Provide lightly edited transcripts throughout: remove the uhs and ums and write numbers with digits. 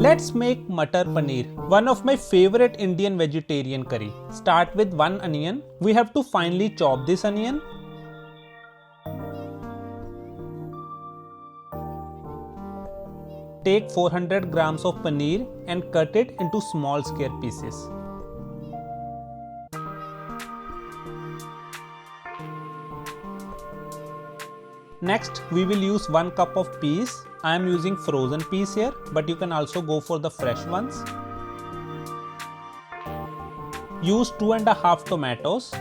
Let's make Matar Paneer, one of my favorite Indian vegetarian curry. Start with one onion. We have to finely chop this onion. Take 400 grams of paneer and cut it into small square pieces. Next, we will use 1 cup of peas. I am using frozen peas here, but you can also go for the fresh ones. Use 2.5 tomatoes,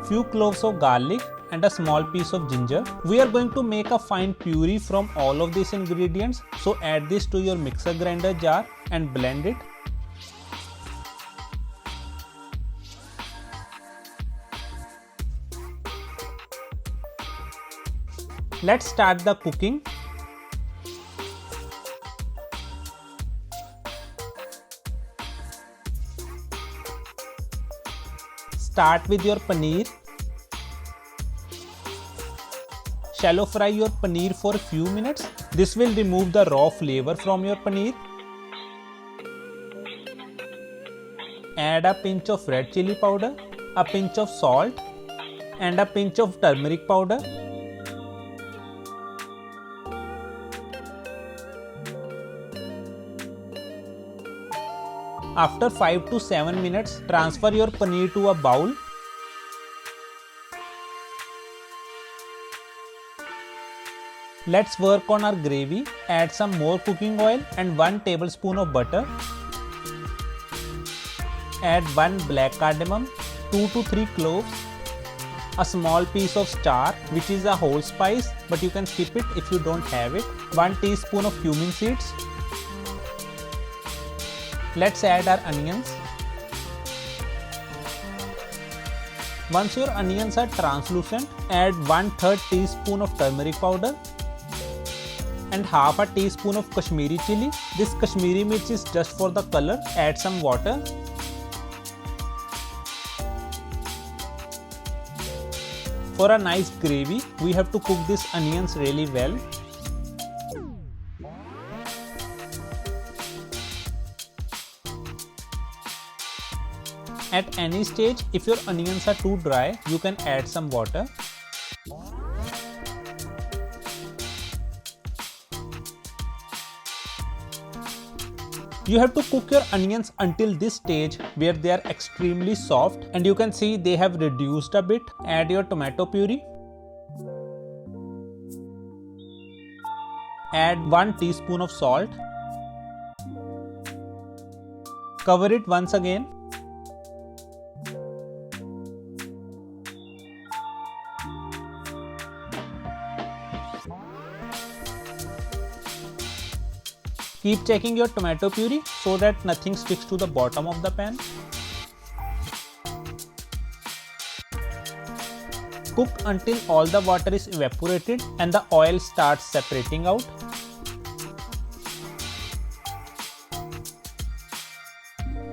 few cloves of garlic and a small piece of ginger. We are going to make a fine puree from all of these ingredients, so add this to your mixer grinder jar and blend it. Let's start the cooking. Start with your paneer. Shallow fry your paneer for a few minutes. This will remove the raw flavor from your paneer. Add a pinch of red chili powder, a pinch of salt and a pinch of turmeric powder. After 5 to 7 minutes, transfer your paneer to a bowl. Let's work on our gravy. Add some more cooking oil and 1 tablespoon of butter. Add 1 black cardamom, 2 to 3 cloves, a small piece of star, which is a whole spice, but you can skip it if you don't have it, 1 teaspoon of cumin seeds. Let's add our onions. Once your onions are translucent, add 1/3 teaspoon of turmeric powder and half a teaspoon of Kashmiri chili. This Kashmiri mirch is just for the color. Add some water. For a nice gravy, we have to cook these onions really well. At any stage, if your onions are too dry, you can add some water. You have to cook your onions until this stage where they are extremely soft, and you can see they have reduced a bit. Add your tomato puree. Add 1 teaspoon of salt. Cover it once again. Keep checking your tomato puree so that nothing sticks to the bottom of the pan. Cook until all the water is evaporated and the oil starts separating out.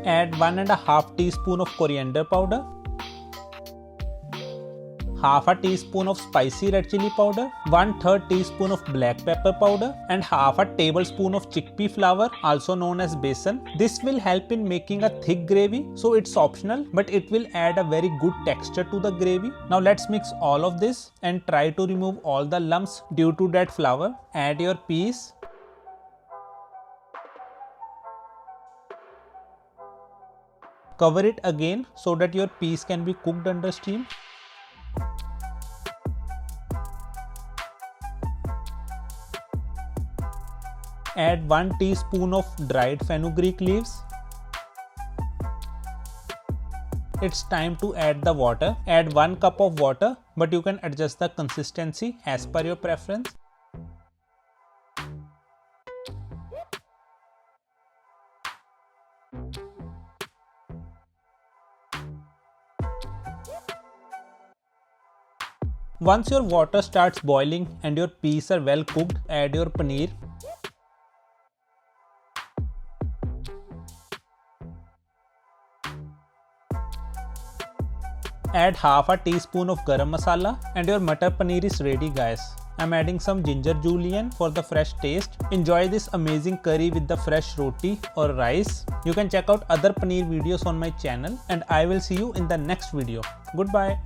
Add 1.5 teaspoon of coriander powder, half a teaspoon of spicy red chili powder, 1/3 teaspoon of black pepper powder and half a tablespoon of chickpea flour, also known as besan. This will help in making a thick gravy, so it's optional, but it will add a very good texture to the gravy. Now let's mix all of this and try to remove all the lumps due to that flour. Add your peas. Cover it again so that your peas can be cooked under steam. Add 1 teaspoon of dried fenugreek leaves. It's time to add the water. Add 1 cup of water, but you can adjust the consistency as per your preference. Once your water starts boiling and your peas are well cooked, add your paneer. Add half a teaspoon of garam masala and your Matar Paneer is ready, guys. I'm adding some ginger julienne for the fresh taste. Enjoy this amazing curry with the fresh roti or rice. You can check out other paneer videos on my channel, and I will see you in the next video. Goodbye.